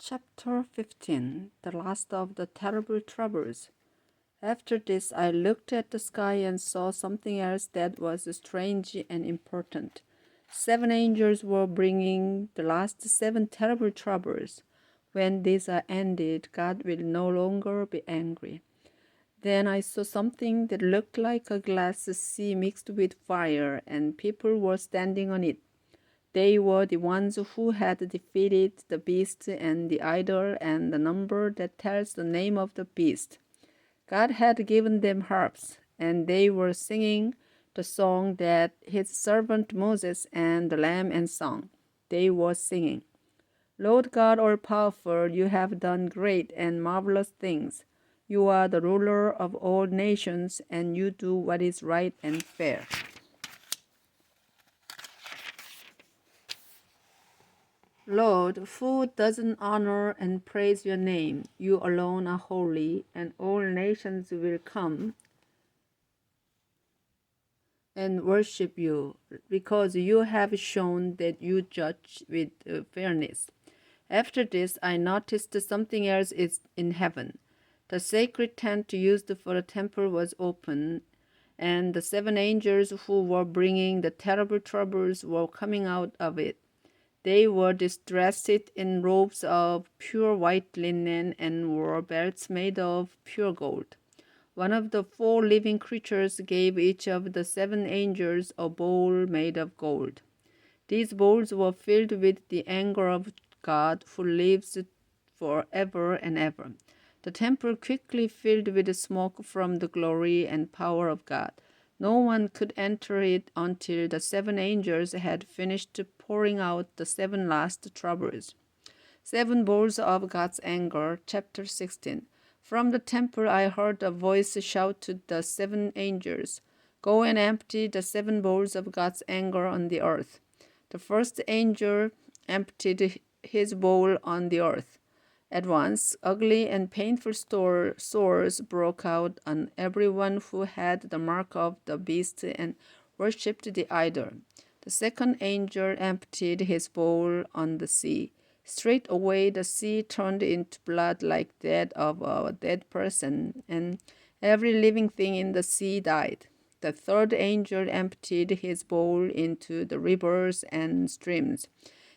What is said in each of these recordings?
Chapter 15 The Last of the Terrible Troubles. After this, I looked at the sky and saw something else that was strange and important. 7 angels were bringing the last 7 terrible troubles. When these are ended, God will no longer be angry. Then I saw something that looked like a glass sea mixed with fire, and people were standing on it. They were the ones who had defeated the beast and the idol and the number that tells the name of the beast. God had given them harps, and they were singing the song that his servant Moses and the Lamb and song. They were singing, Lord God all-powerful, you have done great and marvelous things. You are the ruler of all nations, and you do what is right and fair. Lord, who doesn't honor and praise your name? You alone are holy, and all nations will come and worship you, because you have shown that you judge with fairness. After this, I noticed something else is in heaven. The sacred tent used for the temple was open, and the 7 angels who were bringing the terrible troubles were coming out of it. They were dressed in robes of pure white linen and wore belts made of pure gold. One of the 4 living creatures gave each of the 7 angels a bowl made of gold. These bowls were filled with the anger of God, who lives forever and ever. The temple quickly filled with smoke from the glory and power of God. No one could enter it until the 7 angels had finished pouring out the 7 last troubles. 7 bowls of God's anger. Chapter 16. From the temple I heard a voice shout to the 7 angels, Go and empty the 7 bowls of God's anger on the earth. The first angel emptied his bowl on the earth. At once, ugly and painful sores broke out on everyone who had the mark of the beast and worshipped the idol. The second angel emptied his bowl on the sea. Straightway the sea turned into blood like that of a dead person, and every living thing in the sea died. The third angel emptied his bowl into the rivers and streams.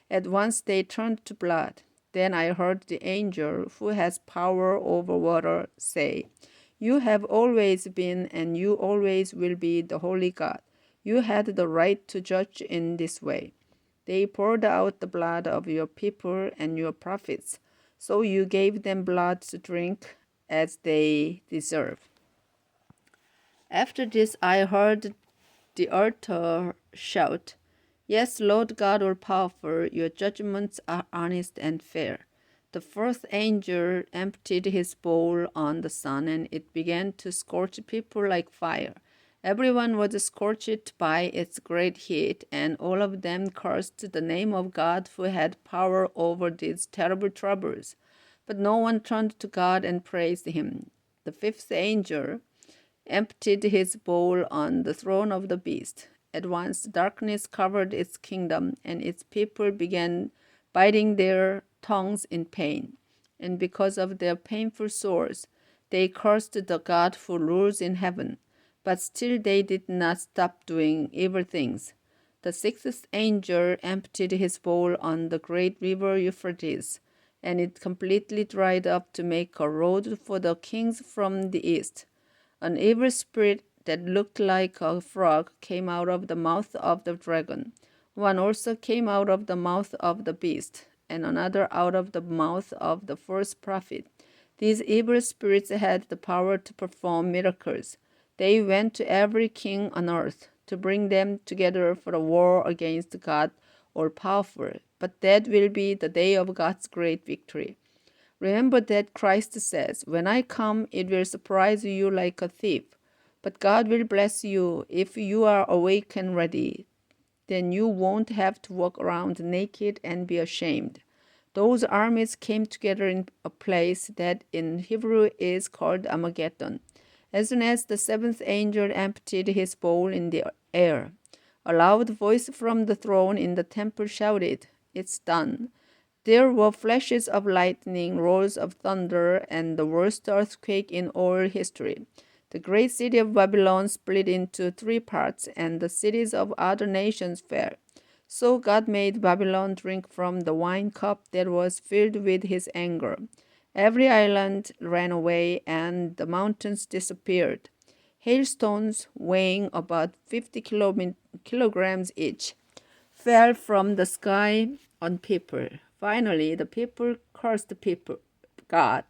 At once they turned to blood. Then I heard the angel who has power over water say, You have always been and you always will be the holy God. You had the right to judge in this way. They poured out the blood of your people and your prophets, so you gave them blood to drink as they deserve. After this I heard the altar shout, Yes, Lord God all-powerful, your judgments are honest and fair. The fourth angel emptied his bowl on the sun, and it began to scorch people like fire. Everyone was scorched by its great heat, and all of them cursed the name of God who had power over these terrible troubles. But no one turned to God and praised him. The fifth angel emptied his bowl on the throne of the beast. At once darkness covered its kingdom, and its people began biting their tongues in pain. And because of their painful sores, they cursed the God who rules in heaven. But still they did not stop doing evil things. The sixth angel emptied his bowl on the great river Euphrates, and it completely dried up to make a road for the kings from the east. An evil spirit that looked like a frog came out of the mouth of the dragon. One also came out of the mouth of the beast, and another out of the mouth of the false prophet. These evil spirits had the power to perform miracles. They went to every king on earth to bring them together for a war against God all-powerful. But that will be the day of God's great victory. Remember that Christ says, When I come, it will surprise you like a thief. But God will bless you if you are awake and ready. Then you won't have to walk around naked and be ashamed. Those armies came together in a place that in Hebrew is called Armageddon. As soon as the 7th angel emptied his bowl in the air, a loud voice from the throne in the temple shouted, It's done. There were flashes of lightning, roars of thunder, and the worst earthquake in all history. The great city of Babylon split into three parts, and the cities of other nations fell. So God made Babylon drink from the wine cup that was filled with his anger. Every island ran away, and the mountains disappeared. Hailstones, weighing about 50 kilograms each, fell from the sky on people. Finally, the people cursed God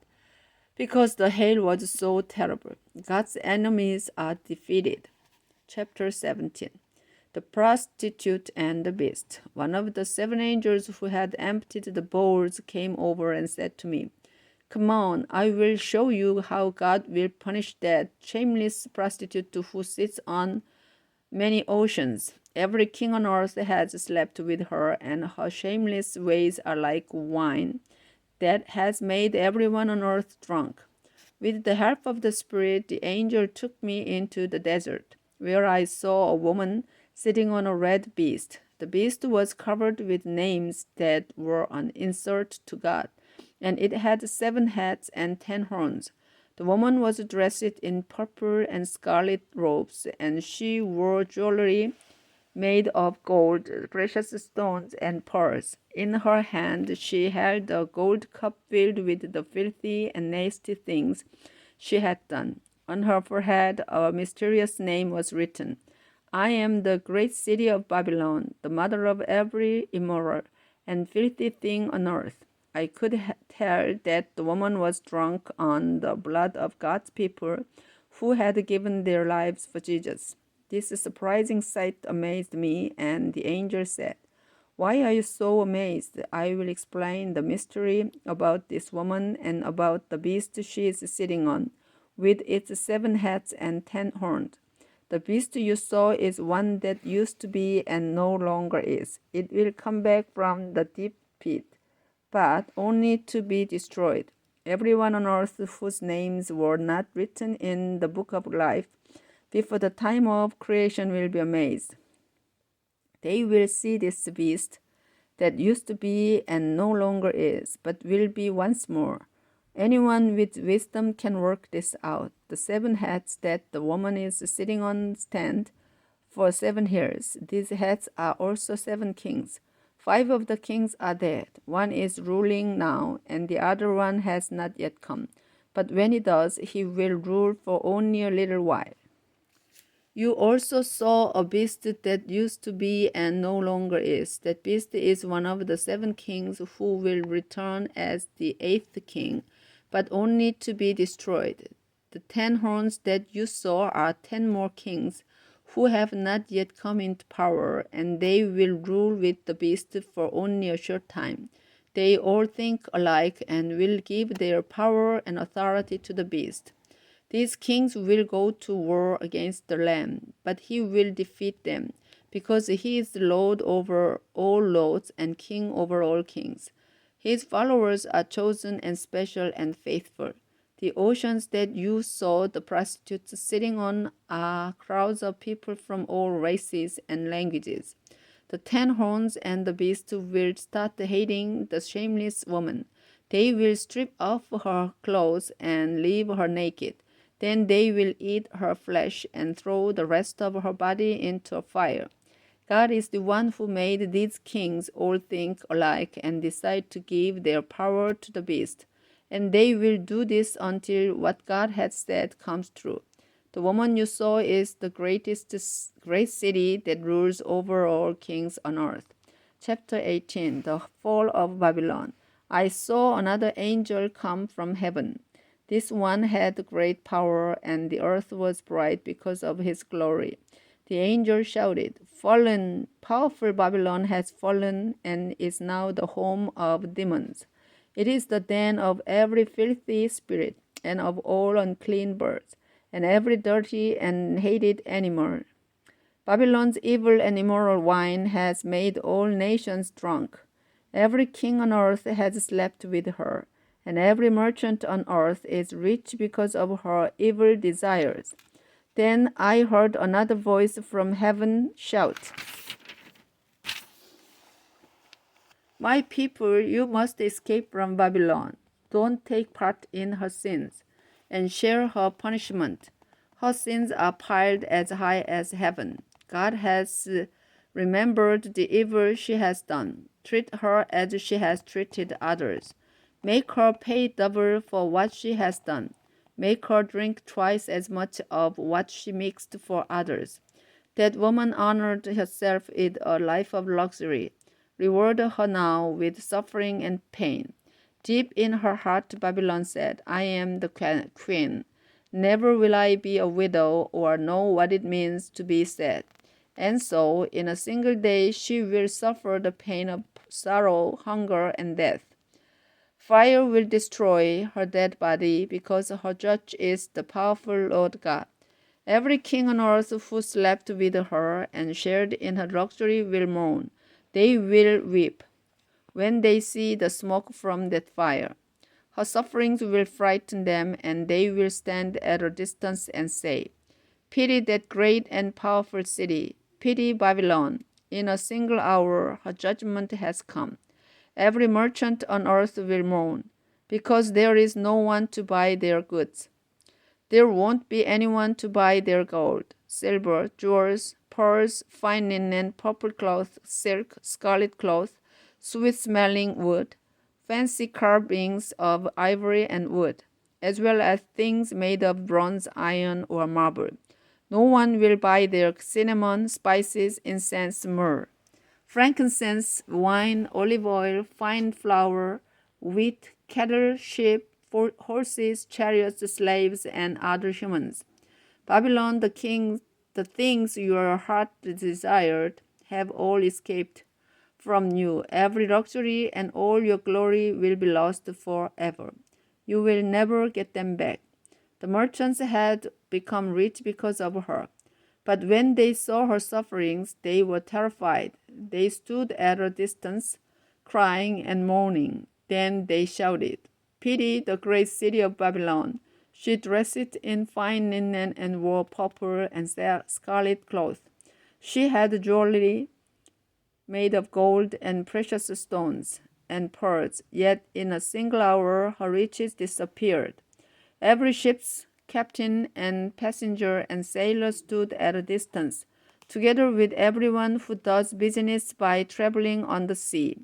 because the hail was so terrible. God's enemies are defeated. Chapter 17. The prostitute and the beast. One of the seven angels who had emptied the bowls came over and said to me, "Come on, I will show you how God will punish that shameless prostitute who sits on many oceans. Every king on earth has slept with her, and her shameless ways are like wine that has made everyone on earth drunk." With the help of the Spirit, the angel took me into the desert, where I saw a woman sitting on a red beast. The beast was covered with names that were an insult to God, and it had 7 heads and 10 horns. The woman was dressed in purple and scarlet robes, and she wore jewelry made of gold, precious stones, and pearls. In her hand she held a gold cup filled with the filthy and nasty things she had done. On her forehead a mysterious name was written: "I am the great city of Babylon, the mother of every immoral and filthy thing on earth." I could tell that the woman was drunk on the blood of God's people who had given their lives for Jesus. This surprising sight amazed me, and the angel said, "Why are you so amazed? I will explain the mystery about this woman and about the beast she is sitting on, with its 7 heads and 10 horns. The beast you saw is one that used to be and no longer is. It will come back from the deep pit, but only to be destroyed. Everyone on earth whose names were not written in the book of life before the time of creation will be amazed. They will see this beast that used to be and no longer is, but will be once more. Anyone with wisdom can work this out. The 7 heads that the woman is sitting on stand for 7 years. These heads are also 7 kings. 5 of the kings are dead. One is ruling now, and the other one has not yet come. But when he does, he will rule for only a little while. You also saw a beast that used to be and no longer is. That beast is one of the 7 kings who will return as the 8th king, but only to be destroyed. The 10 horns that you saw are 10 more kings who have not yet come into power, and they will rule with the beast for only a short time. They all think alike and will give their power and authority to the beast. These kings will go to war against the Lamb, but he will defeat them, because he is Lord over all lords and King over all kings. His followers are chosen and special and faithful. The oceans that you saw the prostitutes sitting on are crowds of people from all races and languages. The 10 horns and the beast will start hating the shameless woman. They will strip off her clothes and leave her naked. Then they will eat her flesh and throw the rest of her body into a fire. God is the one who made these kings all think alike and decide to give their power to the beast. And they will do this until what God has said comes true. The woman you saw is the great city that rules over all kings on earth. Chapter 18. The Fall of Babylon. I saw another angel come from heaven. This one had great power, and the earth was bright because of his glory. The angel shouted, "Fallen, powerful Babylon has fallen and is now the home of demons. It is the den of every filthy spirit and of all unclean birds and every dirty and hated animal. Babylon's evil and immoral wine has made all nations drunk. Every king on earth has slept with her, and every merchant on earth is rich because of her evil desires." Then I heard another voice from heaven shout, My people, you must escape from Babylon. Don't take part in her sins and share her punishment. Her sins are piled as high as heaven. God has remembered the evil she has done. Treat her as she has treated others. Make her pay double for what she has done. Make her drink twice as much of what she mixed for others. That woman honored herself with a life of luxury. Reward her now with suffering and pain. Deep in her heart, Babylon said, I am the queen. Never will I be a widow or know what it means to be sad. And so, in a single day, she will suffer the pain of sorrow, hunger, and death. Fire will destroy her dead body because her judge is the powerful Lord God. Every king on earth who slept with her and shared in her luxury will mourn. They will weep when they see the smoke from that fire. Her sufferings will frighten them, and they will stand at a distance and say, Pity that great and powerful city. Pity Babylon. In a single hour her judgment has come. Every merchant on earth will mourn, because there is no one to buy their goods. There won't be anyone to buy their gold, silver, jewels, pearls, fine linen, purple cloth, silk, scarlet cloth, sweet-smelling wood, fancy carvings of ivory and wood, as well as things made of bronze, iron, or marble. No one will buy their cinnamon, spices, incense, myrrh, frankincense, wine, olive oil, fine flour, wheat, cattle, sheep, horses, chariots, slaves, and other humans. Babylon, the things your heart desired, have all escaped from you. Every luxury and all your glory will be lost forever. You will never get them back. The merchants had become rich because of her. But when they saw her sufferings, they were terrified. They stood at a distance, crying and mourning. Then they shouted, Pity the great city of Babylon. She dressed in fine linen and wore purple and scarlet cloth. She had jewelry made of gold and precious stones and pearls, yet in a single hour her riches disappeared. Every ship's captain and passenger and sailor stood at a distance, together with everyone who does business by traveling on the sea.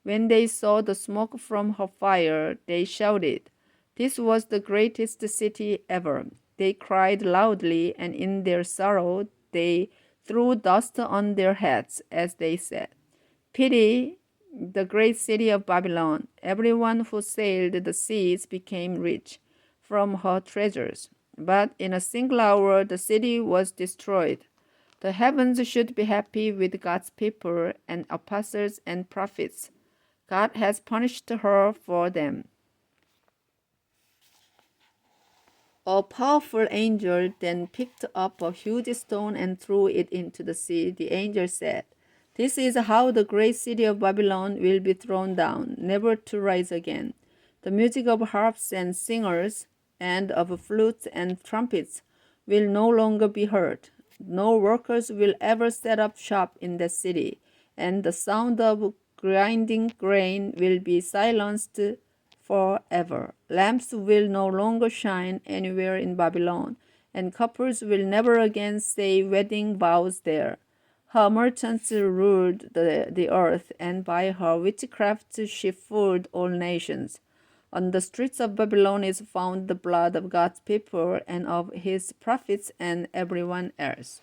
When they saw the smoke from her fire, they shouted, This was the greatest city ever. They cried loudly, and in their sorrow they threw dust on their heads as they said, Pity the great city of Babylon. Everyone who sailed the seas became rich from her treasures. But in a single hour the city was destroyed. The heavens should be happy with God's people and apostles and prophets. God has punished her for them. A powerful angel then picked up a huge stone and threw it into the sea. The angel said, This is how the great city of Babylon will be thrown down, never to rise again. The music of harps and singers and of flutes and trumpets will no longer be heard. No workers will ever set up shop in the city, and the sound of grinding grain will be silenced forever. Lamps will no longer shine anywhere in Babylon, and couples will never again say wedding vows there. Her merchants ruled the earth, and by her witchcraft she fooled all nations. On the streets of Babylon is found the blood of God's people and of his prophets and everyone else.